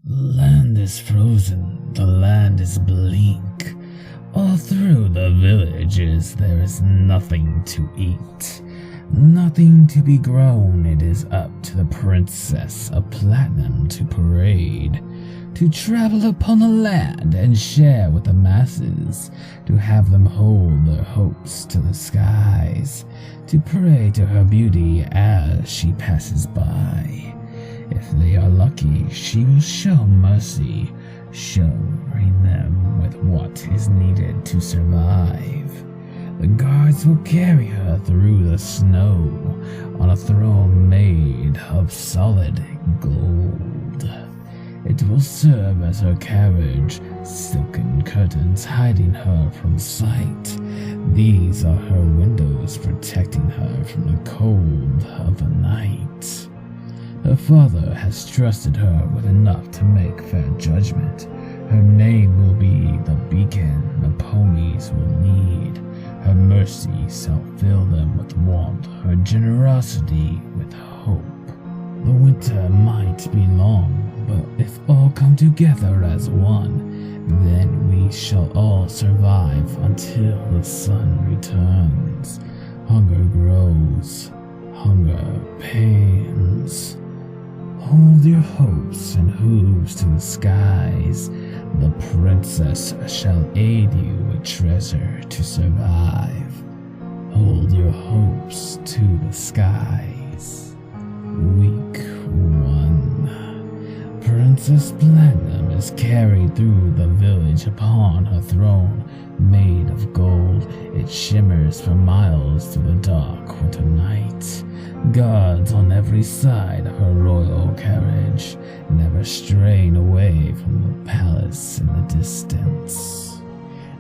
Land is frozen, the land is bleak. All through the villages there is nothing to eat. Nothing to be grown, it is up to the princess of platinum to parade, to travel upon the land and share with the masses, to have them hold their hopes to the skies, to pray to her beauty as she passes by. If they are lucky, she will show mercy, showering them with what is needed to survive. The guards will carry her through the snow on a throne made of solid gold. It will serve as her carriage, silken curtains hiding her from sight. These are her windows protecting her from the cold of the night. Her father has trusted her with enough to make fair judgment. Her name will be the beacon the ponies will need. Her mercy shall fill them with warmth, her generosity with hope. The winter might be long, but if all come together as one, then we shall all survive until the sun returns. Hunger grows, hunger pains. Hold your hopes and hooves to the skies. The princess shall aid you with treasure to survive. Hold your hopes to the skies. Week 1. Princess Platinum is carried through the village upon her throne made of gold. It shimmers for miles through the dark winter night. Guards on every side of her royal carriage, never straying away from the palace in the distance,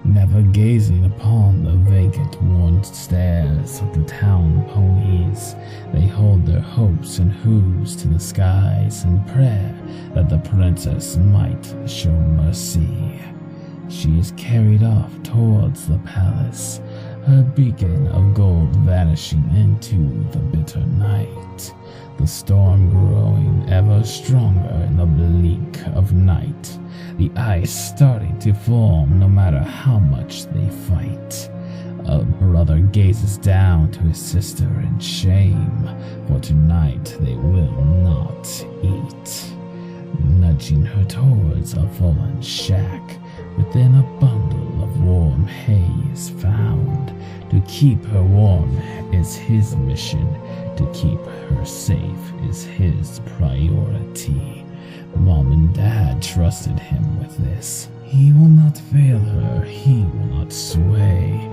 never gazing upon the vacant worn stairs of the town ponies. They hold their hopes and hooves to the skies in prayer that the princess might show mercy. She is carried off towards the palace, her beacon of gold vanishing into the bitter night, the storm growing ever stronger in the bleak of night, the ice starting to form no matter how much they fight. A brother gazes down to his sister in shame, for tonight they will not eat. Nudging her towards a fallen shack, within a bundle of warm hay is found. To keep her warm is his mission, to keep her safe is his priority. Mom and Dad trusted him with this. He will not fail her, he will not sway.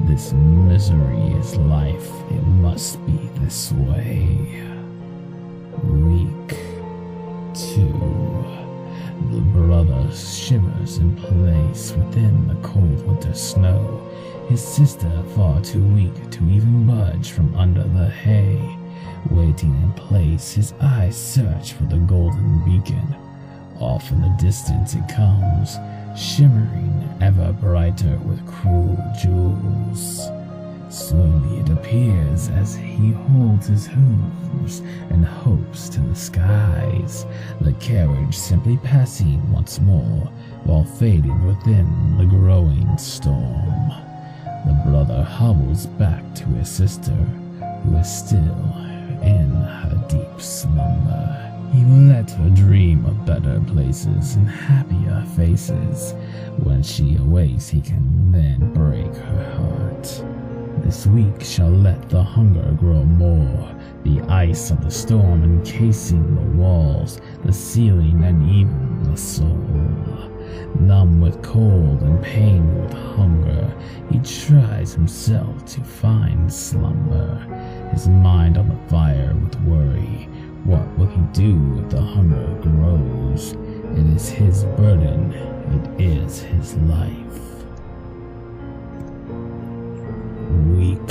This misery is life, it must be this way. Week 2. The brother shivers in place within the cold winter snow, his sister far too weak to even budge from under the hay. Waiting in place, his eyes search for the golden beacon. Off in the distance it comes, shimmering ever brighter with cruel jewels. Slowly it appears as he holds his hooves and hopes to the skies, the carriage simply passing once more while fading within the growing storm. The brother hobbles back to his sister, who is still in her deep slumber. He will let her dream of better places and happier faces. When she awakes, he can then break her heart. This week shall let the hunger grow more, the ice of the storm encasing the walls, the ceiling, and even the soul. Numb with cold and pained with hunger, he tries himself to find slumber, his mind on the fire with worry. What will he do if the hunger grows? It is his burden, it is his life. Week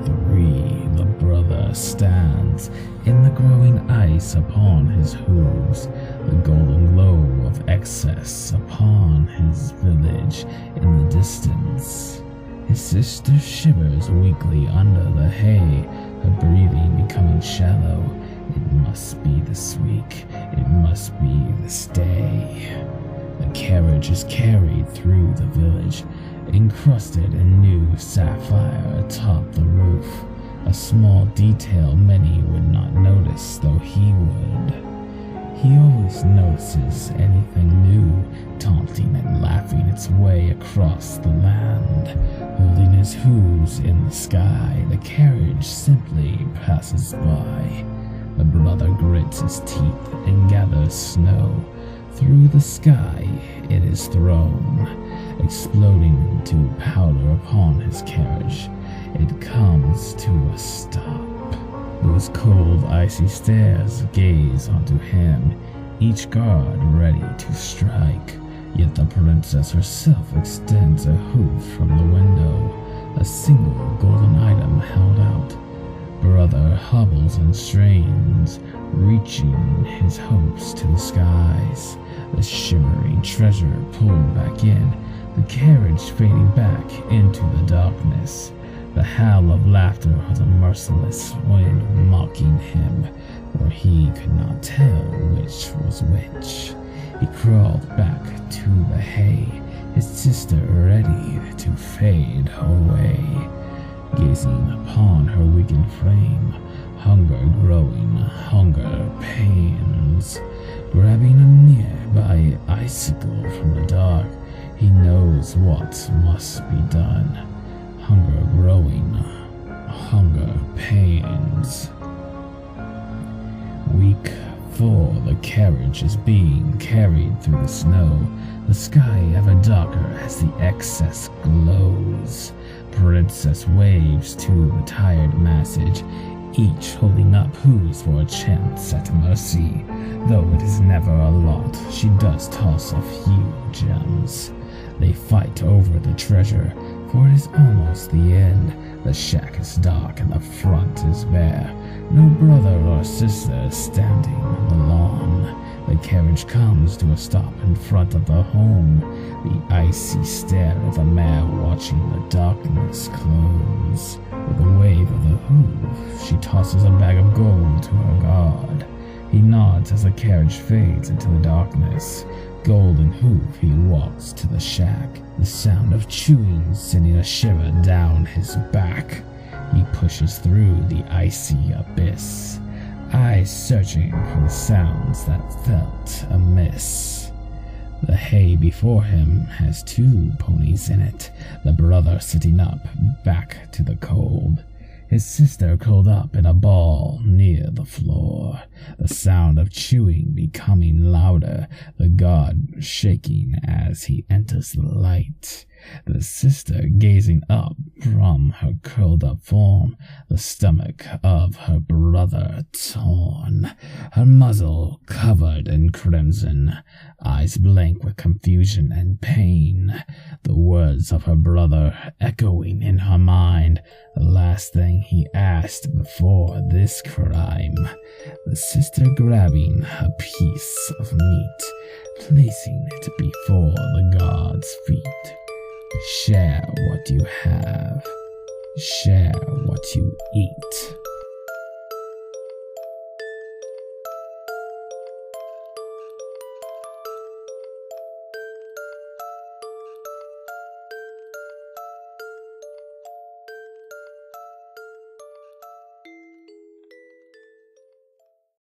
3. The brother stands in the growing ice upon his hooves, the golden glow of excess upon his village in the distance. His sister shivers weakly under the hay, her breathing becoming shallow. It must be this week, it must be this day. The carriage is carried through the village, encrusted in new sapphire atop the roof, a small detail many would not notice, though he would. He always notices anything new, taunting and laughing its way across the land. Holding his hooves in the sky, the carriage simply passes by. The brother grits his teeth and gathers snow. Through the sky it is thrown, exploding into powder upon his carriage. It comes to a stop. Those cold, icy stares gaze onto him, each guard ready to strike. Yet the princess herself extends a hoof from the window, a single golden item held out. Brother hobbles and strains, reaching his hopes to the skies. The shimmering treasure pulled back in, the carriage fading back into the darkness. The howl of laughter of the merciless wind mocking him, for he could not tell which was which. He crawled back to the hay, his sister ready to fade away. Gazing upon her weakened frame, hunger growing, hunger pains. Grabbing a nearby icicle from the dark, he knows what must be done. Hunger growing, hunger pains. Weak, for the carriage is being carried through the snow, the sky ever darker as the excess glows. Princess waves to the tired massage, each holding up hooves for a chance at mercy. Though it is never a lot, she does toss a few gems. They fight over the treasure, for it is almost the end. The shack is dark and the front is bare. No brother or sister standing on the lawn. The carriage comes to a stop in front of the home. The icy stare of the mare watching the darkness close. With a wave of the hoof, she tosses a bag of gold to her guard. He nods as the carriage fades into the darkness. Golden hoof, he walks to the shack, the sound of chewing sending a shiver down his back. He pushes through the icy abyss, eyes searching for the sounds that felt amiss. The hay before him has 2 ponies in it, the brother sitting up, back to the cold. His sister curled up in a ball near the floor, the sound of chewing becoming louder, the guard shaking as he enters the light. The sister gazing up from her curled up form, the stomach of her brother torn, her muzzle covered in crimson, eyes blank with confusion and pain, the words of her brother echoing in her mind, the last thing he asked before this crime. The sister grabbing a piece of meat, placing it before the guard's feet. Share what you have. Share what you eat.